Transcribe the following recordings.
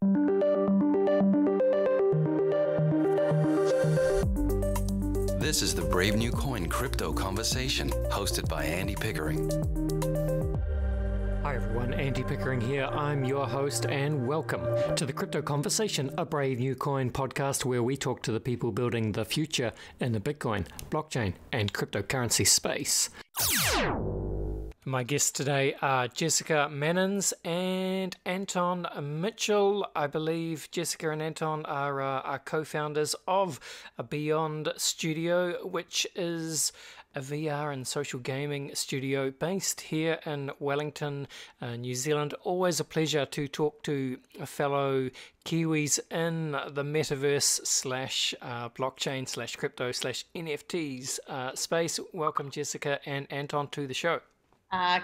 This is the Brave New Coin Crypto Conversation, hosted by Andy Pickering. Hi everyone, Andy Pickering here. I'm your host and welcome to the Crypto Conversation, a Brave New Coin podcast where we talk to the people building the future in the Bitcoin, blockchain and cryptocurrency space. My guests today are Jessica Manins and Anton Mitchell. I believe Jessica and Anton are co-founders of Beyond Studio, which is a VR and social gaming studio based here in Wellington, New Zealand. Always a pleasure to talk to fellow Kiwis in the metaverse slash blockchain slash crypto slash NFTs space. Welcome, Jessica and Anton, to the show.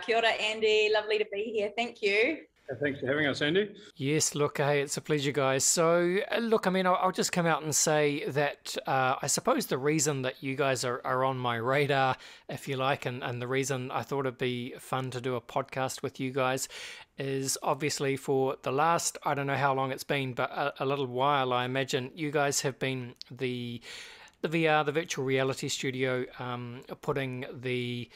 Kia ora, Andy. Lovely to be here. Thank you. Thanks for having us, Andy. Yes, look, hey, it's a pleasure, guys. So, look, I mean, I'll just come out and say that I suppose the reason that you guys are on my radar, if you like, and the reason I thought it'd be fun to do a podcast with you guys is obviously for the last, I don't know how long it's been, but a little while, I imagine you guys have been the VR, the virtual reality studio, putting the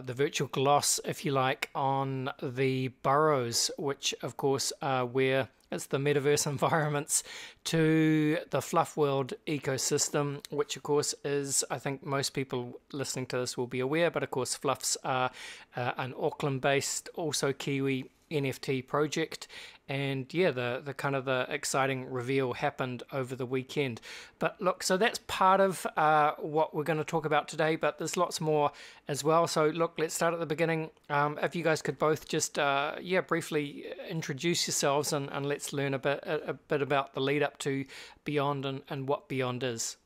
virtual gloss, if you like, on the burrows, which of course are where it's the metaverse environments to the Flufworld ecosystem, which of course is, I think most people listening to this will be aware, but of course Fluffs are an Auckland-based, also Kiwi NFT project. And yeah, the kind of the exciting reveal happened over the weekend. But look, so that's part of what we're going to talk about today, but there's lots more as well. So look, let's start at the beginning. If you guys could both just, briefly introduce yourselves and let's learn a bit about the lead up to Beyond and what Beyond is.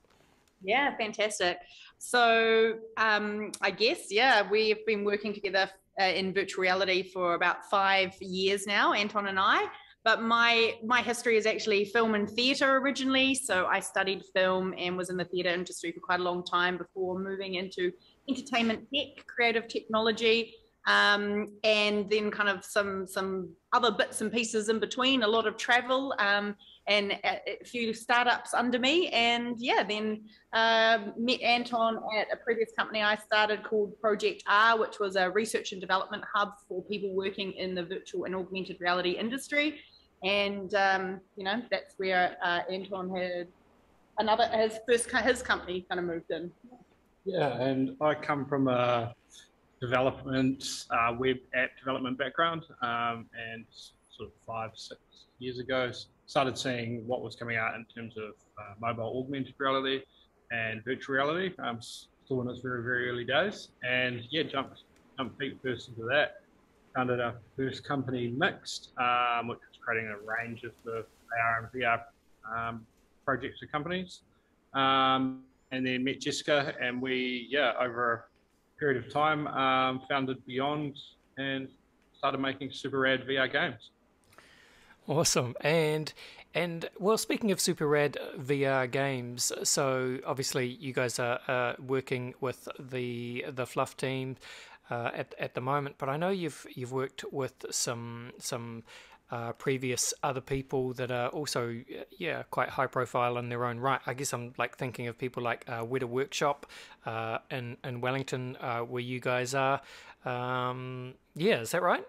Yeah, fantastic. So I guess, we've been working together in virtual reality for about 5 years now, Anton and I. But my history is actually film and theatre originally. So I studied film and was in the theatre industry for quite a long time before moving into entertainment tech, creative technology, and then kind of some other bits and pieces in between, a lot of travel, and a few startups under me. And then met Anton at a previous company I started called Project R, which was a research and development hub for people working in the virtual and augmented reality industry. And, that's where Anton had his company kind of moved in. Yeah, and I come from a development, web app development background, and sort of 5-6 years ago, started seeing what was coming out in terms of mobile augmented reality and virtual reality. Still in its very, very early days, and jumped feet first into that. Founded our first company, Mixed, which was creating a range of the AR and VR projects for companies. And then met Jessica, and we, over a period of time, founded Beyond and started making super rad VR games. Awesome. And well, speaking of super rad VR games, so obviously you guys are working with the Fluff team at the moment, but I know you've worked with some previous other people that are also quite high profile in their own right. I guess I'm like thinking of people like Weta Workshop in Wellington, where you guys are. Is that right?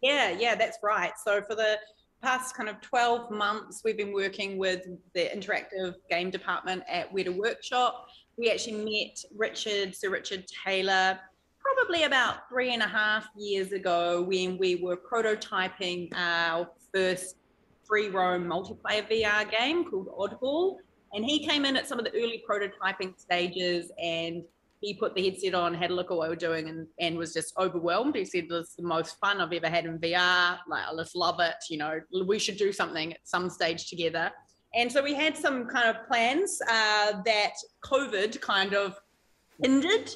Yeah, that's right. So for the past kind of 12 months, we've been working with the interactive game department at Weta Workshop. We actually met Sir Richard Taylor probably about 3.5 years ago when we were prototyping our first free roam multiplayer VR game called Oddball. And he came in at some of the early prototyping stages, and he put the headset on, had a look at what we were doing, and was just overwhelmed. He said, "This is the most fun I've ever had in VR. Like, I just love it. We should do something at some stage together." And so we had some kind of plans that COVID kind of hindered,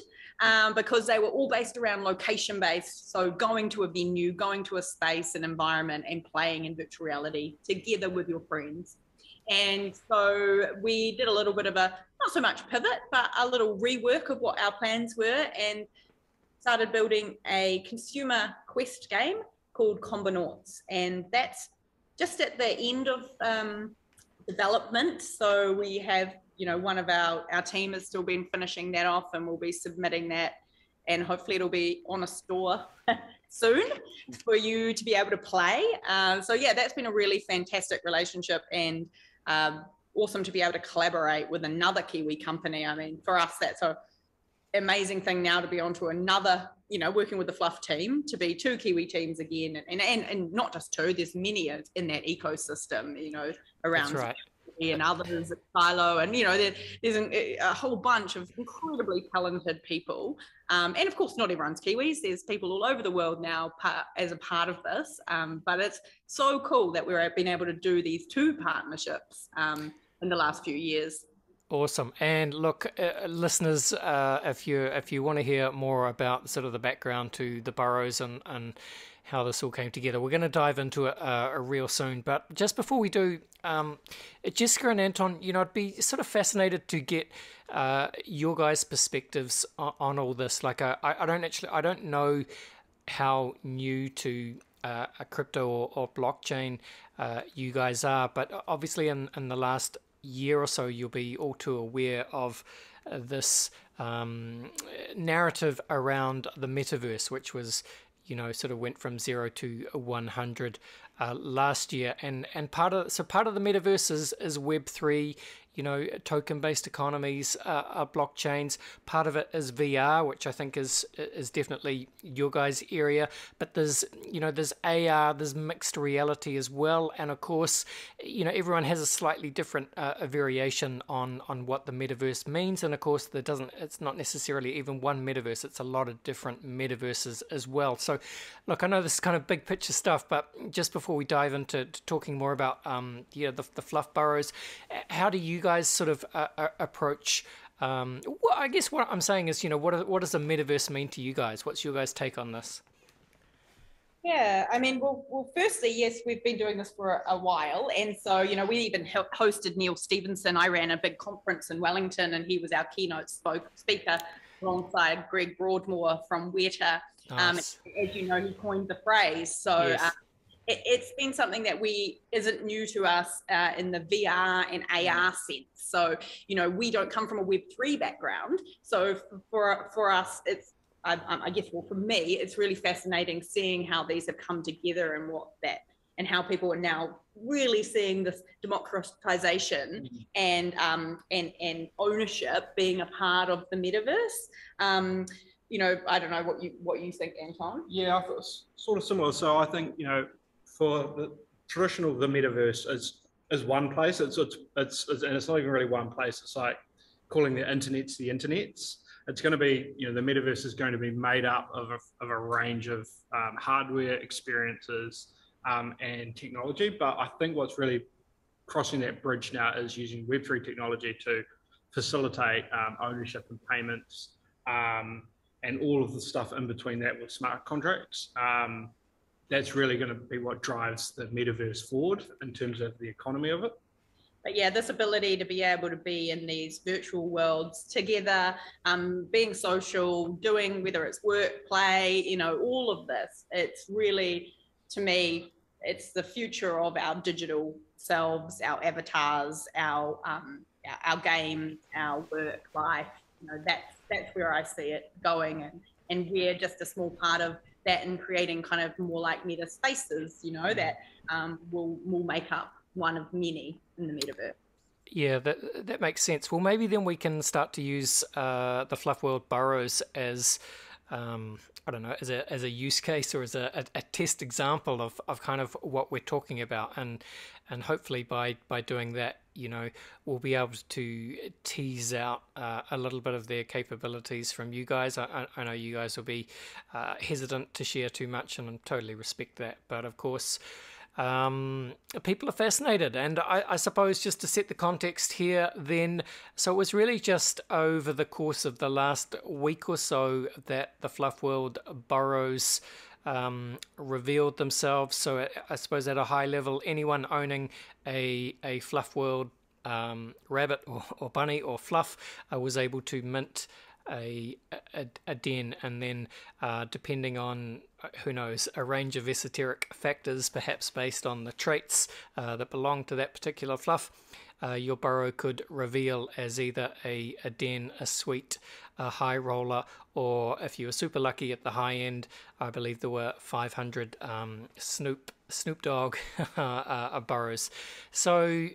because they were all based around location-based. So going to a venue, going to a space, an environment, and playing in virtual reality together with your friends. And so we did a little bit of a, not so much pivot, but a little rework of what our plans were, and started building a consumer quest game called Combinauts. And that's just at the end of development. So we have, you know, one of our team has still been finishing that off, and we'll be submitting that, and hopefully it'll be on a store soon for you to be able to play. So yeah, that's been a really fantastic relationship, and awesome to be able to collaborate with another Kiwi company. I mean, for us, that's a amazing thing now to be onto another, you know, working with the Fluff team, to be 2 Kiwi teams again, and not just 2, there's many in that ecosystem, you know, around. That's right. And others at Philo, and you know, there's a whole bunch of incredibly talented people, and of course not everyone's Kiwis. There's people all over the world now as a part of this, but it's so cool that we've been able to do these 2 partnerships in the last few years. Awesome. And look, listeners, if you want to hear more about sort of the background to the Burrows and how this all came together, we're going to dive into it real soon. But just before we do, Jessica and Anton, you know, I'd be sort of fascinated to get your guys' perspectives on all this. Like, I don't know how new to a crypto or blockchain you guys are, but obviously in the last year or so, you'll be all too aware of this narrative around the metaverse, which was, you know, sort of went from 0 to 100 last year, and part of the metaverse is Web3, you know, token-based economies, blockchains. Part of it is VR, which I think is definitely your guys' area. But there's AR, there's mixed reality as well, and of course, you know, everyone has a slightly different variation on what the metaverse means. And of course, it's not necessarily even one metaverse; it's a lot of different metaverses as well. So, look, I know this is kind of big picture stuff, but just before we dive into talking more about the Fluf Burrows, how do you guys sort of approach well, I guess what I'm saying is, you know, what does a metaverse mean to you guys? What's your guys' take on this? Yeah, I mean, well, firstly, yes, we've been doing this for a while, and so, you know, we even hosted Neil Stevenson. I ran a big conference in Wellington, and he was our keynote speaker alongside Greg Broadmoor from Weta. Nice. As you know, he coined the phrase. So Yes. It's been something that isn't new to us in the VR and AR sense. So, you know, we don't come from a Web3 background. So for us, it's, I guess, well, for me, it's really fascinating seeing how these have come together and how people are now really seeing this democratization and ownership being a part of the metaverse. You know, I don't know what you think, Anton. Yeah, I thought it's sort of similar. So I think, you know, for the traditional, the metaverse is one place. It's and it's not even really one place. It's like calling the internets the internets. It's going to be, you know, the metaverse is going to be made up of a range of hardware, experiences, and technology. But I think what's really crossing that bridge now is using Web3 technology to facilitate ownership and payments, and all of the stuff in between that with smart contracts. That's really going to be what drives the metaverse forward in terms of the economy of it. But yeah, this ability to be able to be in these virtual worlds together, being social, doing, whether it's work, play, you know, all of this, it's really, to me, it's the future of our digital selves, our avatars, our game, our work life. You know, that's where I see it going, and we're just a small part of that, and creating kind of more like meta spaces, you know, that will make up one of many in the metaverse. Yeah, that makes sense. Well, maybe then we can start to use the Flufworld Burrows as I don't know, as a use case, or as a test example of kind of what we're talking about, and hopefully by doing that, you know, we'll be able to tease out a little bit of their capabilities from you guys. I know you guys will be hesitant to share too much, and I totally respect that. But of course, people are fascinated, and I suppose just to set the context here then, so it was really just over the course of the last week or so that the Flufworld Burrows revealed themselves. So I suppose at a high level, anyone owning a Flufworld rabbit or bunny or fluff was able to mint a den, and then depending on, who knows, a range of esoteric factors, perhaps based on the traits that belong to that particular fluff, your burrow could reveal as either a den, a suite, a high roller, or if you were super lucky at the high end, I believe there were 500 Snoop Dogg burrows. So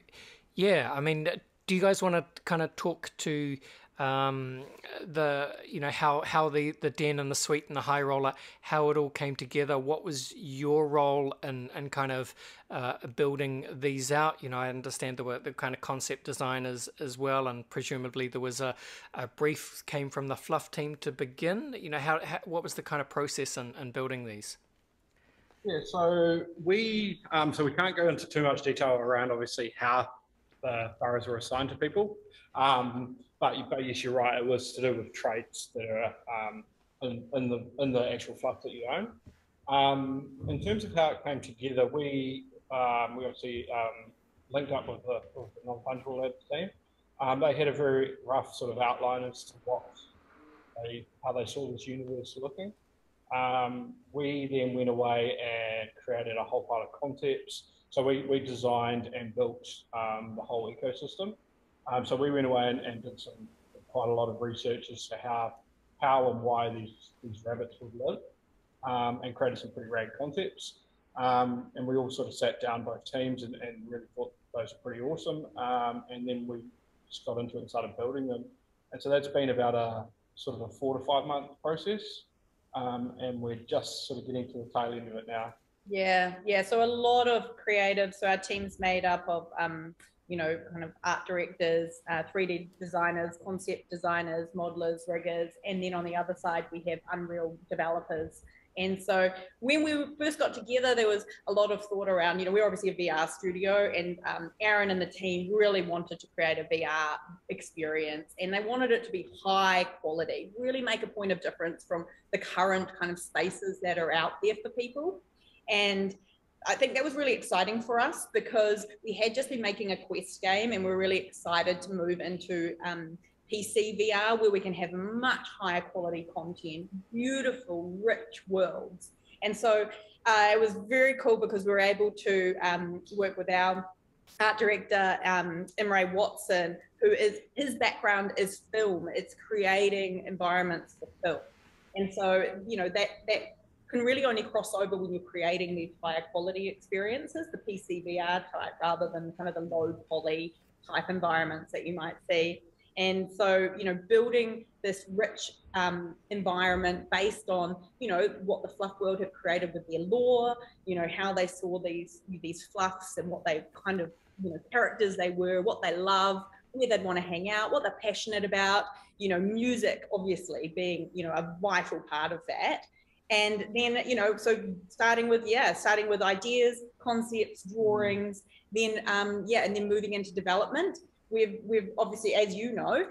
yeah, I mean, do you guys want to kind of talk to the, you know, how the den and the suite and the high roller, how it all came together? What was your role in kind of building these out? You know, I understand there were the kind of concept designers as well, and presumably there was a brief came from the Fluff team to begin. You know, how what was the kind of process in building these? Yeah, so we can't go into too much detail around obviously how the burrows were assigned to people. But yes, you're right. It was to do with traits that are in the actual fluff that you own. In terms of how it came together, we obviously linked up with the non-fungible lab team. They had a very rough sort of outline as to how they saw this universe looking. We then went away and created a whole pile of concepts. So we designed and built the whole ecosystem. So we went away and did quite a lot of research as to how and why these rabbits would live, and created some pretty rad concepts. And we all sort of sat down, both teams, and really thought those were pretty awesome. And then we just got into it and started building them. And so that's been about a sort of a 4 to 5 month process. And we're just sort of getting to the tail end of it now. Yeah. So a lot of creative. So our team's made up of, you know, kind of art directors, 3D designers, concept designers, modelers, riggers, and then on the other side we have Unreal developers. And so when we first got together, there was a lot of thought around, you know, we're obviously a VR studio, and Aaron and the team really wanted to create a VR experience, and they wanted it to be high quality, really make a point of difference from the current kind of spaces that are out there for people. And I think that was really exciting for us because we had just been making a Quest game, and we're really excited to move into PC VR, where we can have much higher quality content, beautiful, rich worlds. And so it was very cool because we were able to work with our art director, Imery Watson, his background is film. It's creating environments for film. And so, you know, that can really only cross over when you're creating these higher quality experiences, the PC VR type, rather than kind of the low poly type environments that you might see. And so, you know, building this rich environment based on, you know, what the Fluff world have created with their lore, you know, how they saw these fluffs and what they kind of, you know, characters they were, what they love, where they'd want to hang out, what they're passionate about, you know, music obviously being, you know, a vital part of that. And then, you know, so starting with ideas, concepts, drawings, then, and then moving into development. We've obviously, as you know,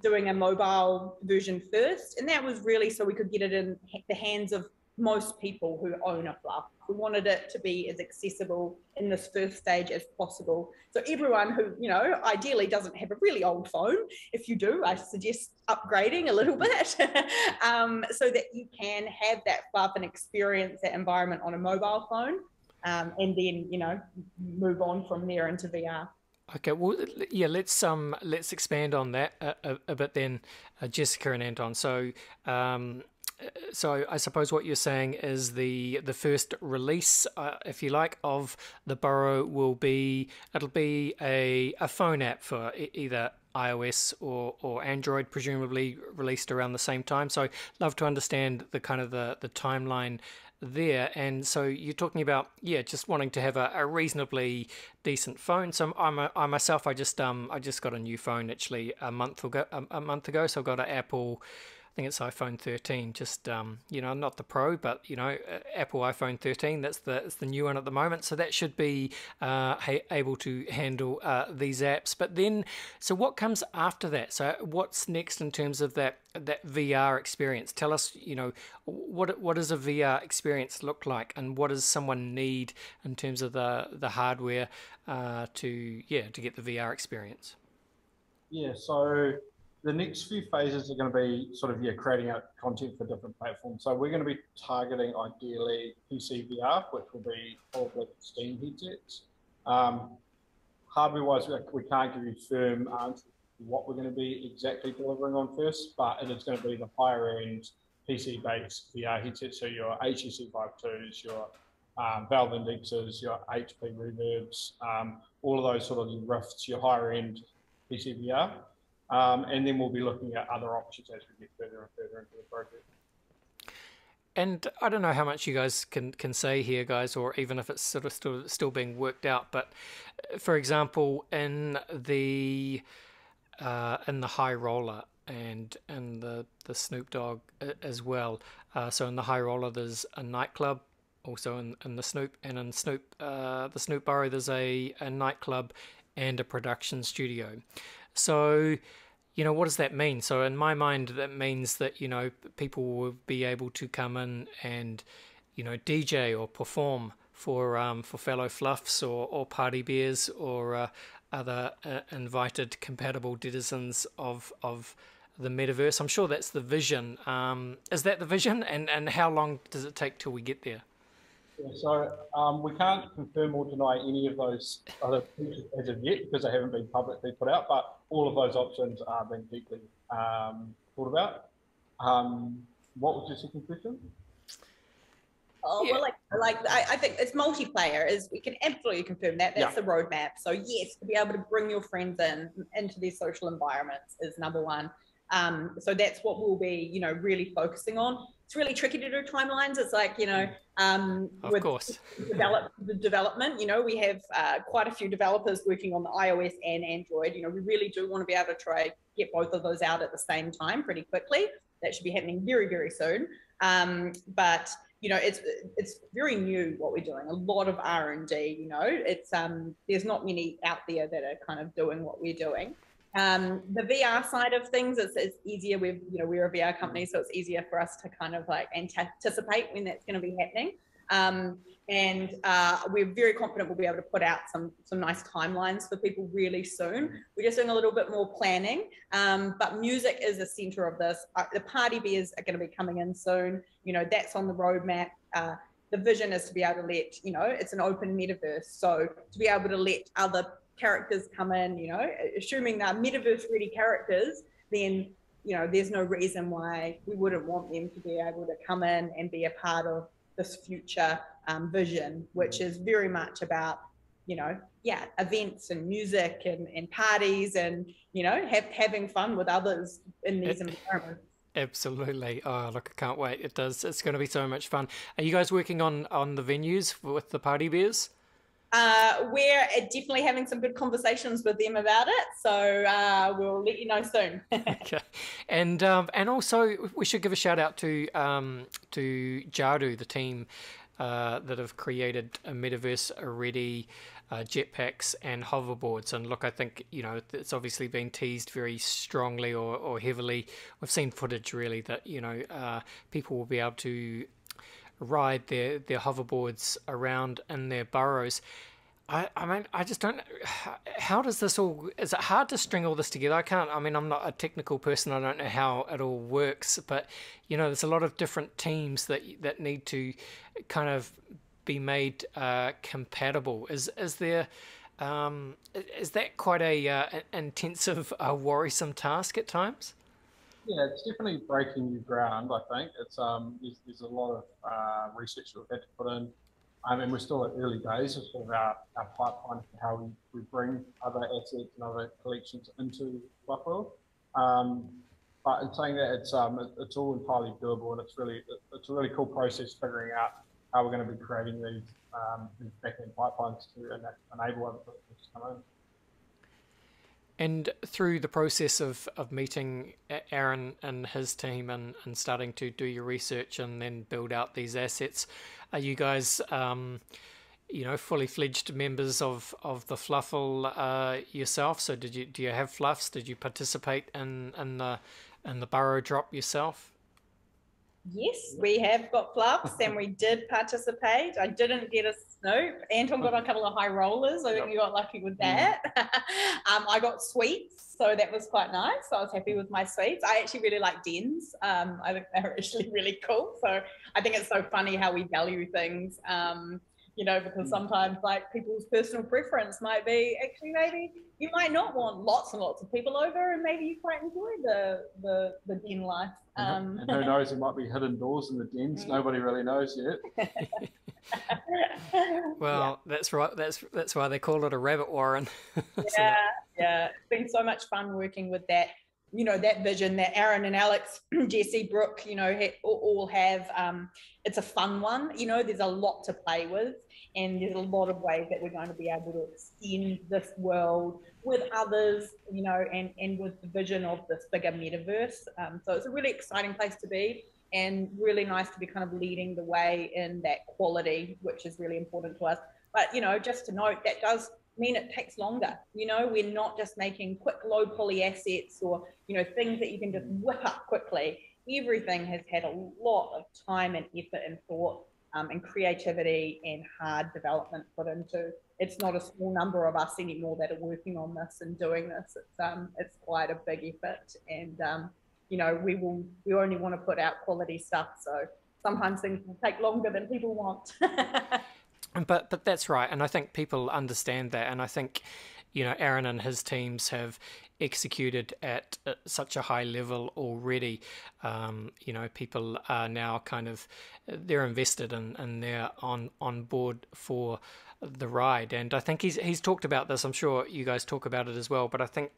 doing a mobile version first. And that was really so we could get it in the hands of most people who own a fluff. We wanted it to be as accessible in this first stage as possible. So everyone who, you know, ideally doesn't have a really old phone, if you do, I suggest upgrading a little bit so that you can have that fluff and experience that environment on a mobile phone, and then, you know, move on from there into VR. Okay, well, yeah, let's expand on that a bit then, Jessica and Anton. So I suppose what you're saying is the first release, if you like, of the Burrow it'll be a phone app for either iOS or Android, presumably released around the same time. So love to understand the kind of the timeline there. And so you're talking about, yeah, just wanting to have a reasonably decent phone. So I myself just got a new phone actually a month ago. So I've got an Apple, I think it's iPhone 13, just, you know, not the Pro, but, you know, Apple iPhone 13, that's the new one at the moment. So that should be able to handle these apps. But then, so what comes after that? So what's next in terms of that VR experience? Tell us, you know, what does a VR experience look like, and what does someone need in terms of the hardware to get the VR experience? Yeah, so the next few phases are going to be sort of creating out content for different platforms. So we're going to be targeting ideally PC VR, which will be probably Steam headsets. Hardware-wise, we can't give you firm answers to what we're going to be exactly delivering on first, but it is going to be the higher-end PC-based VR headsets. So your HTC Vive 2s, your Valve Indexes, your HP Reverbs, all of those sort of Rifts, your higher-end PC VR. And then we'll be looking at other options as we get further and further into the project. And I don't know how much you guys can say here, guys, or even if it's sort of still being worked out. But for example, in the high roller and the Snoop Dogg as well. So in the high roller, there's a nightclub. Also in the Snoop, and in the Snoop Burrow, there's a nightclub and a production studio. So, what does that mean? So in my mind, that means that, people will be able to come in and, DJ or perform for fellow fluffs or party bears or other invited compatible denizens of the metaverse. I'm sure that's the vision. Is that the vision? And how long does it take till we get there? Yeah, so we can't confirm or deny any of those other features as of yet because they haven't been publicly put out, but all of those options are being deeply thought about. What was your second question? Oh, yeah. Well, I think it's multiplayer. We can absolutely confirm that. That's the roadmap. So yes, to be able to bring your friends into these social environments is number one. So that's what we'll be, really focusing on. It's really tricky to do timelines. It's like, of course, the development, we have quite a few developers working on the iOS and Android. We really do want to be able to try get both of those out at the same time pretty quickly. That should be happening very, very soon. But it's very new what we're doing. A lot of R&D. It's there's not many out there that are kind of doing what we're doing. The VR side of things is easier. We're a VR company, so it's easier for us to kind of like anticipate when that's going to be happening. And we're very confident we'll be able to put out some nice timelines for people really soon. We're just doing a little bit more planning, but music is the center of this. The party bears are going to be coming in soon. That's on the roadmap. The vision is to be able to let, it's an open metaverse. So to be able to let other characters come in, assuming they're metaverse ready characters, then, there's no reason why we wouldn't want them to be able to come in and be a part of this future vision, which is very much about, events and music and parties and, having fun with others in these environments. Absolutely. Oh, look, I can't wait. It's going to be so much fun. Are you guys working on the venues with the party bears? We're definitely having some good conversations with them about it, so we'll let you know soon. Okay, and also we should give a shout out to Jadu, the team that have created a metaverse ready jetpacks and hoverboards. And look, I think it's obviously been teased very strongly or heavily. We've seen footage really that people will be able to ride their hoverboards around in their burrows. I mean, I just don't. How does this all? Is it hard to string all this together? I can't. I mean, I'm not a technical person. I don't know how it all works. But there's a lot of different teams that need to kind of be made compatible. Is there? Is that quite a intensive, worrisome task at times? Yeah, it's definitely breaking new ground. I think it's there's a lot of research that we've had to put in. And we're still at early days of sort of our pipeline for how we bring other assets and other collections into Flufworld. But in saying that, it's all entirely doable, and it's a really cool process figuring out how we're going to be creating these back-end pipelines to enable other systems to come in. And through the process of meeting Aaron and his team and starting to do your research and then build out these assets, are you guys, fully fledged members of the Fluffle yourself? So do you have fluffs? Did you participate in the burrow drop yourself? Yes, we have got fluffs and we did participate. I didn't get a Snoop. Anton got a couple of high rollers. I think we got lucky with that. I got sweets, so that was quite nice. So I was happy with my sweets. I actually really like dens. I think they're actually really cool. So I think it's so funny how we value things. You know, because sometimes like people's personal preference might be actually maybe you might not want lots and lots of people over, and maybe you quite enjoy the den life. And who knows, there might be hidden doors in the dens. Nobody really knows yet. Well, that's right. That's why they call it a rabbit warren. Yeah. It's been so much fun working with that. You know, that vision that Aaron and Alex, Jesse, Brooke, you know, all have. It's a fun one. You know, there's a lot to play with, and there's a lot of ways that we're going to be able to extend this world with others, you know, and with the vision of this bigger metaverse. So it's a really exciting place to be, and really nice to be kind of leading the way in that quality, which is really important to us. But, you know, just to note, that does mean it takes longer. You know, we're not just making quick low poly assets or, you know, things that you can just whip up quickly. Everything has had a lot of time and effort and thought and creativity and hard development put into. It's not a small number of us anymore that are working on this and doing this. It's quite a big effort, and you know, we only want to put out quality stuff, so sometimes things will take longer than people want. But that's right, and I think people understand that, and I think, you know, Aaron and his teams have executed at such a high level already. You know, people are now kind of, they're invested and they're on board for the ride. And I think he's talked about this. I'm sure you guys talk about it as well. But I think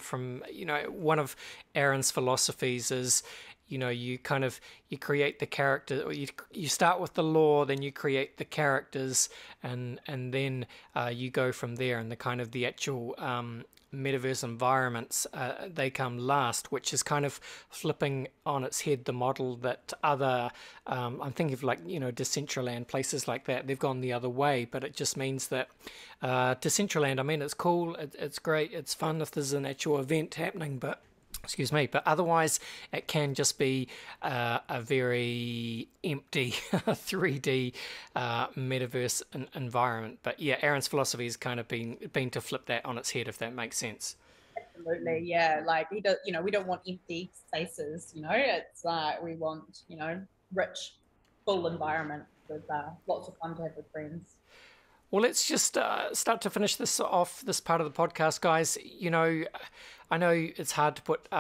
from, you know, one of Aaron's philosophies is, you know, you create the character, or you start with the lore, then you create the characters, and then you go from there, and the actual metaverse environments, they come last, which is kind of flipping on its head the model that other, I'm thinking of, like, you know, Decentraland, places like that, they've gone the other way. But it just means that Decentraland, I mean, it's cool, it's great, it's fun if there's an actual event happening, but otherwise it can just be a very empty 3D metaverse environment. But yeah, Aaron's philosophy has kind of been to flip that on its head, if that makes sense. Absolutely, yeah. Like, we don't want empty spaces. You know, it's we want, you know, rich, full environment with lots of fun to have with friends. Well, let's just start to finish this off, this part of the podcast, guys. You know, I know it's hard to put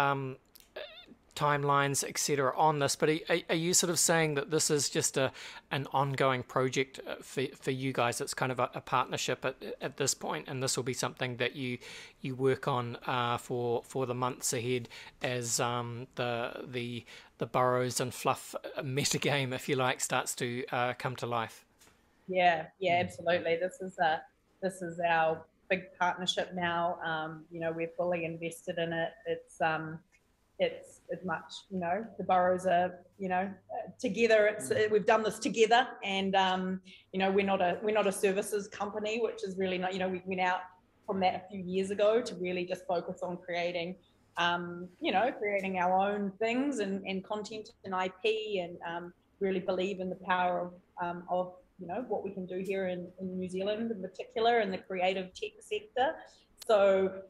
timelines, etc., on this, but are you sort of saying that this is just an ongoing project for you guys? It's kind of a partnership at this point, and this will be something that you work on for the months ahead as the Burrows and Fluff metagame, if you like, starts to come to life. Yeah, absolutely. This is our big partnership now. You know, we're fully invested in it. It's as much, you know, the Burrows are, you know, together. We've done this together, and you know, we're not a services company, which is really not. You know, we went out from that a few years ago to really just focus on creating, you know, creating our own things and content and IP, and really believe in the power of you know, what we can do here in New Zealand in particular, in the creative tech sector. So,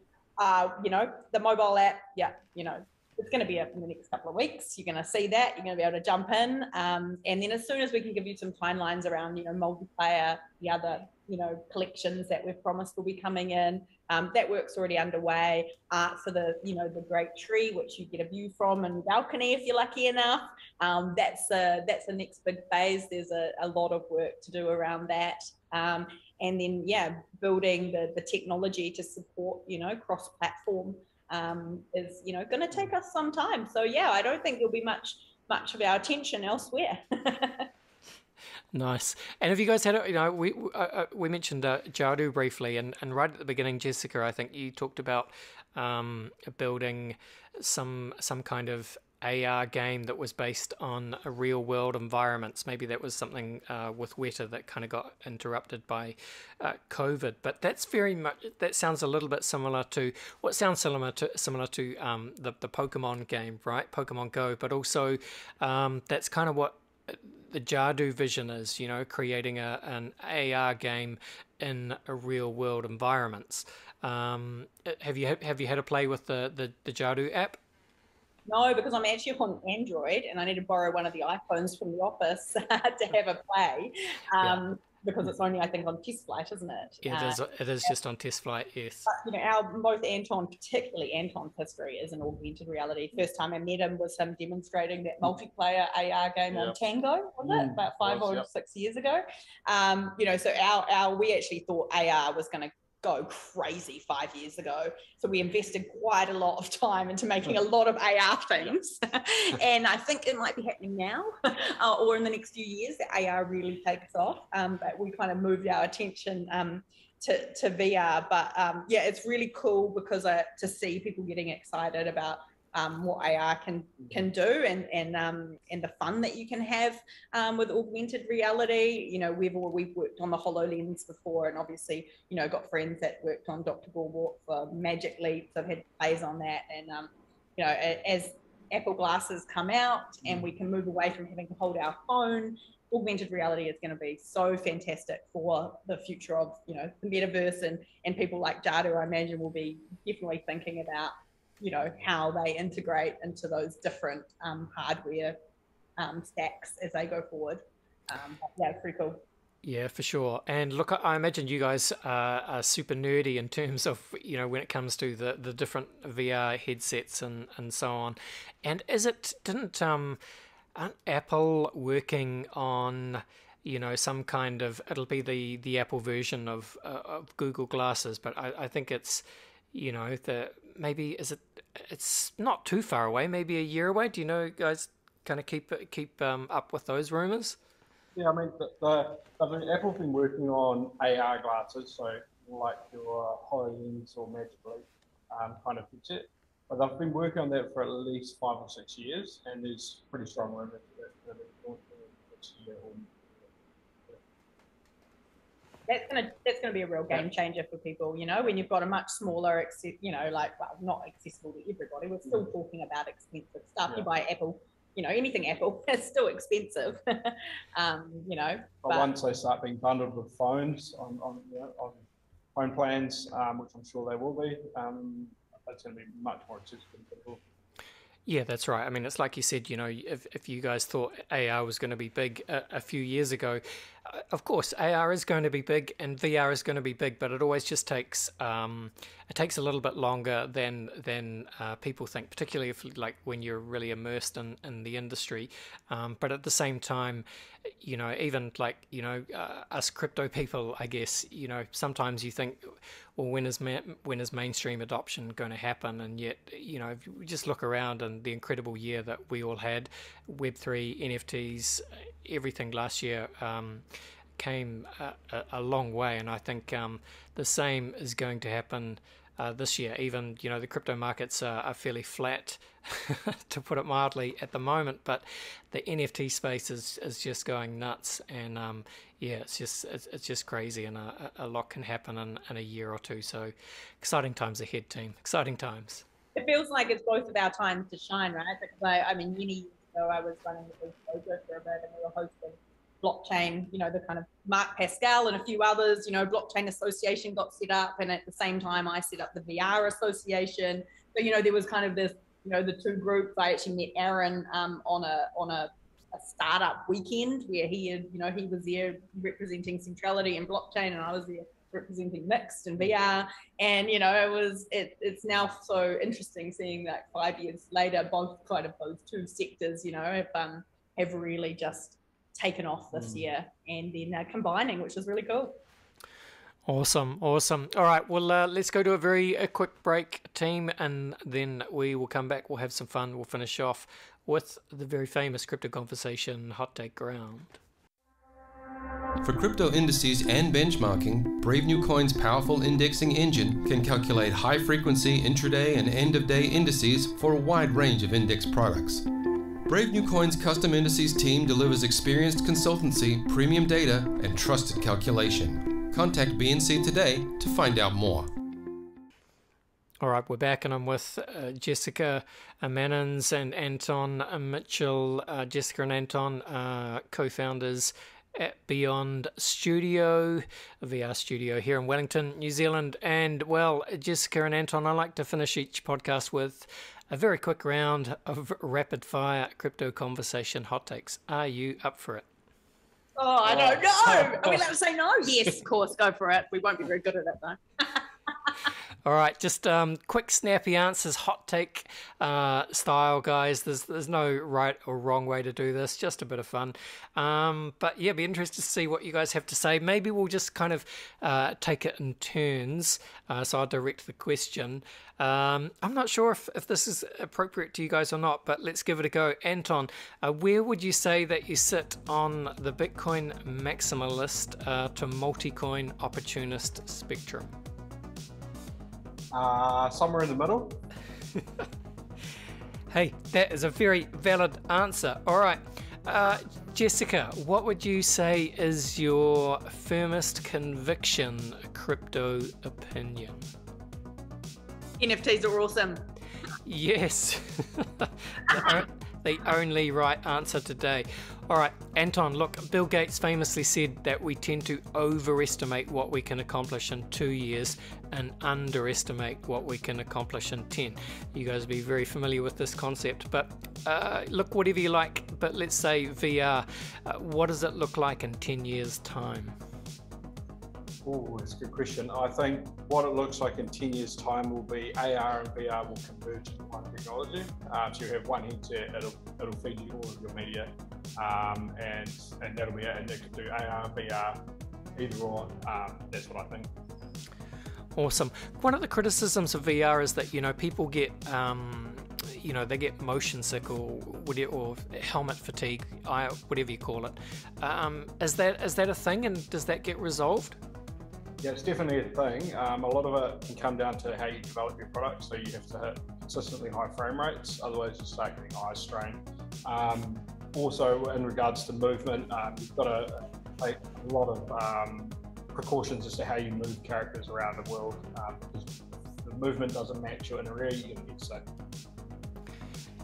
you know, the mobile app, yeah, you know, it's going to be up in the next couple of weeks. You're going to see that. You're going to be able to jump in. And then as soon as we can give you some timelines around, you know, multiplayer, the other, you know, collections that we've promised will be coming in, that work's already underway. Art for the, you know, the great tree, which you get a view from and balcony if you're lucky enough. That's the next big phase. There's a lot of work to do around that. And then, yeah, building the technology to support, you know, cross-platform is, you know, going to take us some time. So yeah, I don't think there'll be much of our attention elsewhere. Nice. And have you guys had, you know, we mentioned Jadu briefly, and right at the beginning, Jessica, I think you talked about building some kind of AR game that was based on a real world environments. Maybe that was something with Weta that kind of got interrupted by COVID. But that's very much, that sounds a little bit similar to what sounds similar to the Pokemon game, right? Pokemon Go, but also that's kind of what the Jadu vision is, you know, creating an AR game in a real world environments. Have you had a play with the Jadu app? No, because I'm actually on Android and I need to borrow one of the iPhones from the office to have a play. Because it's only, I think, on test flight, isn't it? Yeah, it is just on test flight, yes. But, you know, both Anton, particularly Anton's history is an augmented reality. First time I met him was him demonstrating that multiplayer AR game on Tango, was it? About 5 or 6 years ago. You know, so we actually thought AR was going to go crazy 5 years ago. So we invested quite a lot of time into making a lot of AR things. And I think it might be happening now or in the next few years that AR really takes off. But we kind of moved our attention to VR. But yeah, it's really cool because to see people getting excited about what AR can do and the fun that you can have with augmented reality. You know, we've worked on the HoloLens before, and obviously, you know, got friends that worked on Dr. Boardwalk for Magic Leap. So I've had plays on that, and you know, as Apple glasses come out and we can move away from having to hold our phone, augmented reality is going to be so fantastic for the future of, you know, the metaverse, and people like Jadu, I imagine, will be definitely thinking about, you know, how they integrate into those different hardware stacks as they go forward. Yeah, it's pretty cool. Yeah, for sure. And look, I imagine you guys are super nerdy in terms of, you know, when it comes to the different VR headsets and so on. And aren't Apple working on, you know, some kind of, it'll be the Apple version of Google Glasses, but I think it's, you know, maybe it's not too far away, maybe a year away. Do you know, guys, kind of keep up with those rumors? Yeah, I mean, Apple's been working on AR glasses, so like your HoloLens or Magic Leap kind of headset. But they've been working on that for at least 5 or 6 years, and there's pretty strong rumors that they're launching this year. That's gonna be a real game changer for people, you know, when you've got a much smaller, you know, like, well, not accessible to everybody. We're still talking about expensive stuff. You buy Apple, you know, anything Apple, it's still expensive. You know. But once they start being bundled with phones on phone plans, which I'm sure they will be, it's going to be much more accessible to people. Yeah, that's right. I mean, it's like you said, you know, if you guys thought AR was going to be big a few years ago, of course, AR is going to be big and VR is going to be big, but it always just takes it takes a little bit longer than people think, particularly if, like, when you're really immersed in the industry. But at the same time, you know, even like, you know, us crypto people, I guess, you know, sometimes you think, well, when is mainstream adoption going to happen? And yet, you know, if you just look around and the incredible year that we all had, Web3, NFTs, everything last year came a long way. And I think the same is going to happen this year. Even, you know, the crypto markets are fairly flat, to put it mildly, at the moment, but the NFT space is just going nuts. And yeah, it's just crazy, and a lot can happen in a year or two. So exciting times ahead, team. Exciting times. It feels like it's both of our times to shine, right? Because I mean, many years ago, I was running the big project for a bit, and we were hosting blockchain, you know, the kind of Mark Pascal and a few others, you know, blockchain association got set up, and at the same time I set up the VR association. So, you know, there was kind of this, you know, the two groups. I actually met Aaron on a startup weekend where he was there representing centrality and blockchain, and I was there representing mixed and VR. And, you know, it's now so interesting seeing that 5 years later, both kind of those two sectors, you know, have really just taken off this year, and then combining, which is really cool. Awesome. All right, well, let's go to a quick break, team, and then we will come back. We'll have some fun. We'll finish off with the very famous Crypto Conversation Hot Take Round. For crypto indices and benchmarking, Brave New Coin's powerful indexing engine can calculate high-frequency intraday and end-of-day indices for a wide range of index products. Brave New Coin's custom indices team delivers experienced consultancy, premium data, and trusted calculation. Contact BNC today to find out more. All right, we're back, and I'm with Jessica Manins and Anton Mitchell. Jessica and Anton, co-founders at Beyond Studio, a VR studio here in Wellington, New Zealand. And, well, Jessica and Anton, I like to finish each podcast with a very quick round of rapid-fire crypto conversation hot takes. Are you up for it? Oh, I don't know. Are we allowed to say no? Yes, of course, go for it. We won't be very good at it, though. All right, just quick, snappy answers, hot take style, guys. There's no right or wrong way to do this, just a bit of fun. But yeah, be interested to see what you guys have to say. Maybe we'll just kind of take it in turns. So I'll direct the question. I'm not sure if this is appropriate to you guys or not, but let's give it a go. Anton, where would you say that you sit on the Bitcoin maximalist to multi-coin opportunist spectrum? Somewhere in the middle. Hey, that is a very valid answer. All right, Jessica, what would you say is your firmest conviction crypto opinion? NFTs are awesome. Yes, the only right answer today. All right, Anton, look, Bill Gates famously said that we tend to overestimate what we can accomplish in 2 years and underestimate what we can accomplish in 10. You guys will be very familiar with this concept, but look, whatever you like, but let's say VR, what does it look like in 10 years' time? Oh, that's a good question. I think what it looks like in 10 years' time will be AR and VR will converge into one technology. So you have one headset, it'll feed you all of your media, and that'll be it. And it can do AR and VR, either or. That's what I think. Awesome. One of the criticisms of VR is that, people get, they get motion sick or helmet fatigue, whatever you call it. Is that a thing, and does that get resolved? Yeah, it's definitely a thing. A lot of it can come down to how you develop your product. So you have to hit consistently high frame rates, otherwise you start getting eye strain. Also, in regards to movement, you've got to take a lot of precautions as to how you move characters around the world. Because if the movement doesn't match your inner ear, you're going to get sick.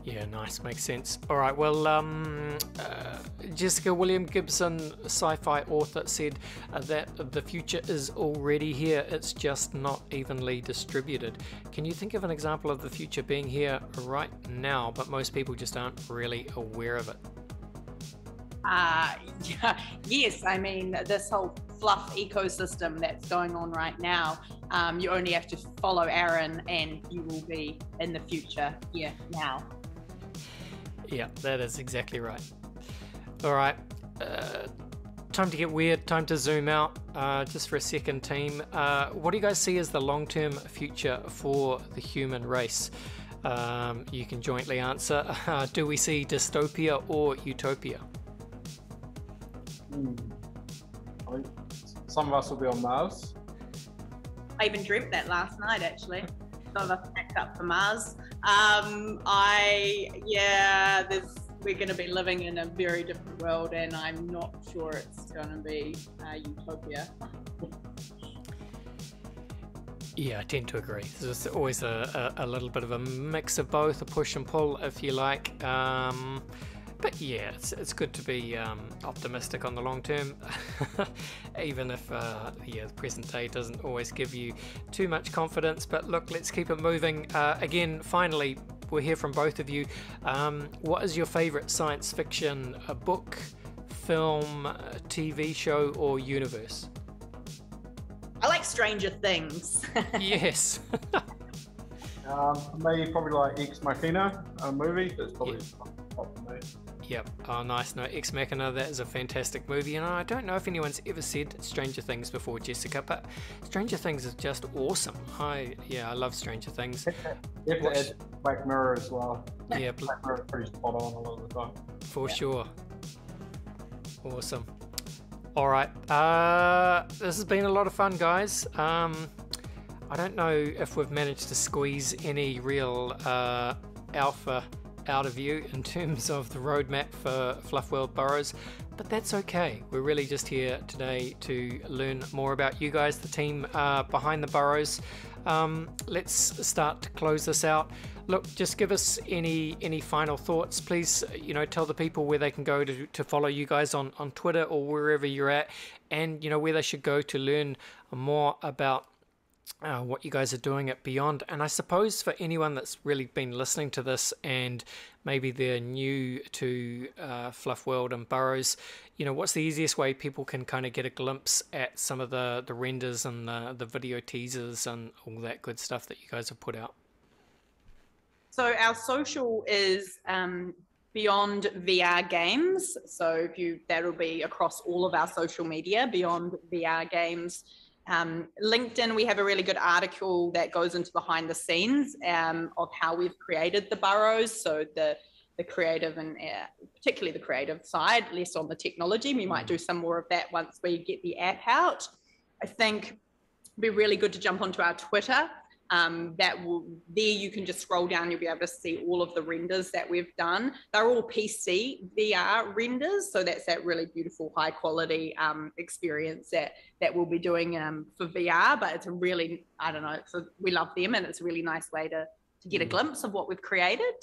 Yeah, nice, makes sense. All right, well, Jessica, William Gibson, sci-fi author, said that the future is already here, it's just not evenly distributed. Can you think of an example of the future being here right now, but most people just aren't really aware of it? Yes, I mean, this whole fluff ecosystem that's going on right now, you only have to follow Aaron and you will be in the future here now. Yeah, that is exactly right. All right, time to get weird, time to zoom out just for a second, team. What do you guys see as the long-term future for the human race? You can jointly answer. Do we see dystopia or utopia? I think some of us will be on Mars. I even dreamt that last night, actually. Some of us packed up for Mars. We're going to be living in a very different world, and I'm not sure it's going to be utopia. Yeah, I tend to agree. There's always a little bit of a mix of both, a push and pull, if you like. But yeah, it's good to be optimistic on the long term, even if the present day doesn't always give you too much confidence. But look, let's keep it moving. Again, finally, we'll hear from both of you. What is your favorite science fiction book, film, TV show, or universe? I like Stranger Things. Yes. For me, probably like Ex Machina, a movie. That's probably top for me. Yep. Oh, nice. No, Ex Machina, that is a fantastic movie. And I don't know if anyone's ever said Stranger Things before, Jessica, but Stranger Things is just awesome. I love Stranger Things. You have to add Black Mirror as well. Yeah, Black Mirror is pretty spot on a lot of the time. For sure. Awesome. All right. This has been a lot of fun, guys. I don't know if we've managed to squeeze any real alpha out of you in terms of the roadmap for Flufworld Burrows, but that's okay. We're really just here today to learn more about you guys, the team behind the burrows. Let's start to close this out. Look, just give us any final thoughts, please. Tell the people where they can go to follow you guys on Twitter or wherever you're at, and where they should go to learn more about what you guys are doing at Beyond. And I suppose for anyone that's really been listening to this and maybe they're new to Flufworld and Burrows, what's the easiest way people can kind of get a glimpse at some of the renders and the video teasers and all that good stuff that you guys have put out? So our social is Beyond VR Games. So that'll be across all of our social media, Beyond VR Games. LinkedIn, we have a really good article that goes into behind the scenes of how we've created the burrows. So the creative and particularly the creative side, less on the technology. We might do some more of that once we get the app out. I think it'd be really good to jump onto our Twitter. There you can just scroll down, you'll be able to see all of the renders that we've done. They're all PC VR renders, so that's that really beautiful high quality experience that we'll be doing for VR, but it's a really, so we love them, and it's a really nice way to get a glimpse of what we've created.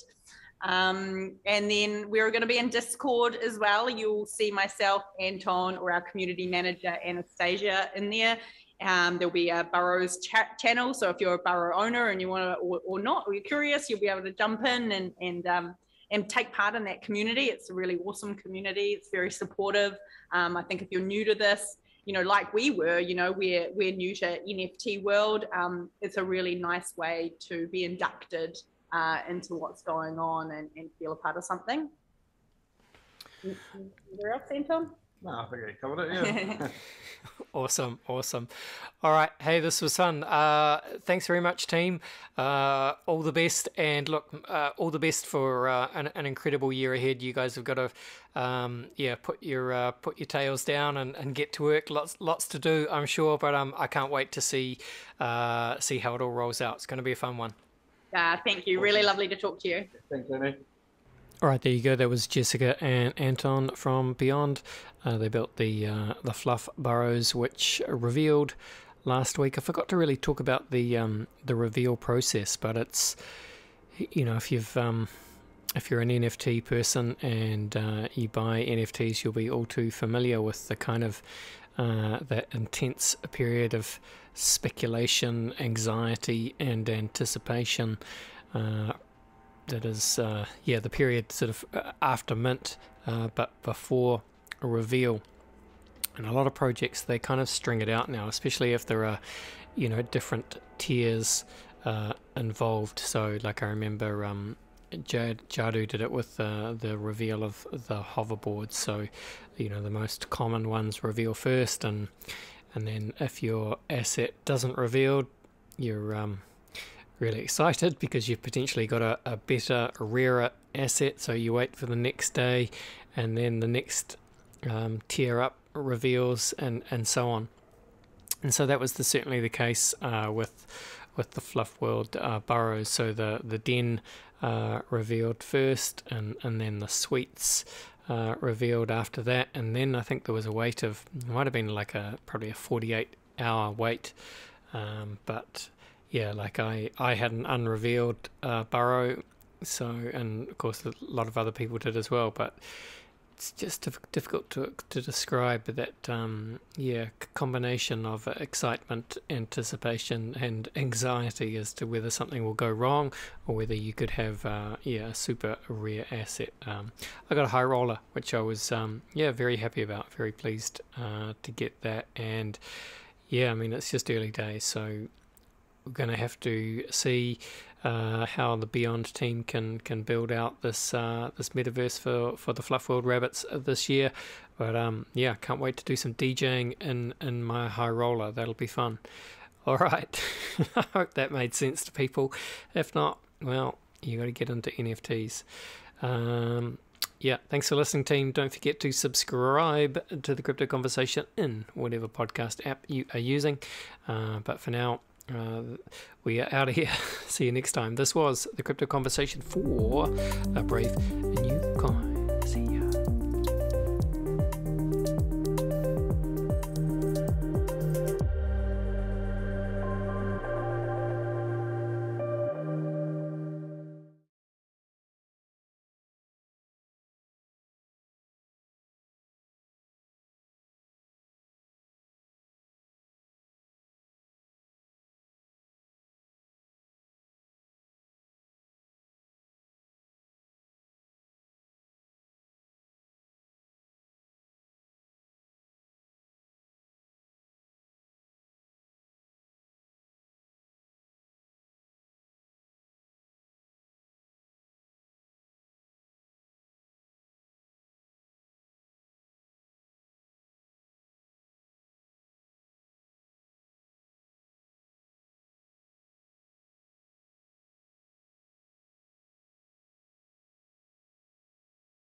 And then we're going to be in Discord as well. You'll see myself, Anton, or our community manager Anastasia in there. There'll be a Burrows channel, so if you're a Burrow owner and you want to, or not, or you're curious, you'll be able to jump in and take part in that community. It's a really awesome community. It's very supportive. I think if you're new to this, like we were, we're new to NFT world. It's a really nice way to be inducted into what's going on and feel a part of something. Where else, Anton? No, I think I covered it, yeah. Awesome. All right. Hey, this was fun. Thanks very much, team. All the best. And look, all the best for an incredible year ahead. You guys have got to, put your tails down and get to work. Lots to do, I'm sure. But I can't wait to see how it all rolls out. It's going to be a fun one. Thank you. Really lovely to talk to you. Thanks, Amy. All right, there you go. That was Jessica and Anton from Beyond. They built the Fluf Burrows, which revealed last week. I forgot to really talk about the reveal process, but it's if you're an NFT person and you buy NFTs, you'll be all too familiar with the kind of that intense period of speculation, anxiety, and anticipation. That is, the period sort of after mint, but before a reveal. And a lot of projects, they kind of string it out now, especially if there are, different tiers involved. So, like I remember, Jadu did it with the reveal of the hoverboards. So, the most common ones reveal first, and then if your asset doesn't reveal, you're really excited because you've potentially got a better, rarer asset. So you wait for the next day, and then the next tier up reveals, and so on. And so that was certainly the case with the Flufworld Burrows. So the den revealed first, and then the suites revealed after that, and then I think there was a wait of, it might have been like probably a 48-hour wait, but yeah, like I had an unrevealed burrow, so, and of course a lot of other people did as well, but it's just difficult to describe that combination of excitement, anticipation, and anxiety as to whether something will go wrong or whether you could have a super rare asset. I got a high roller, which I was very happy about, very pleased to get that, and I mean, it's just early days, so we're going to have to see how the Beyond team can build out this metaverse for the Flufworld Rabbits this year. But can't wait to do some DJing in my high roller. That'll be fun. All right, I hope that made sense to people. If not, well, you got to get into NFTs. Yeah, thanks for listening, team. Don't forget to subscribe to the Crypto Conversation in whatever podcast app you are using. But for now, we are out of here. See you next time. This was the Crypto Conversation for a Brave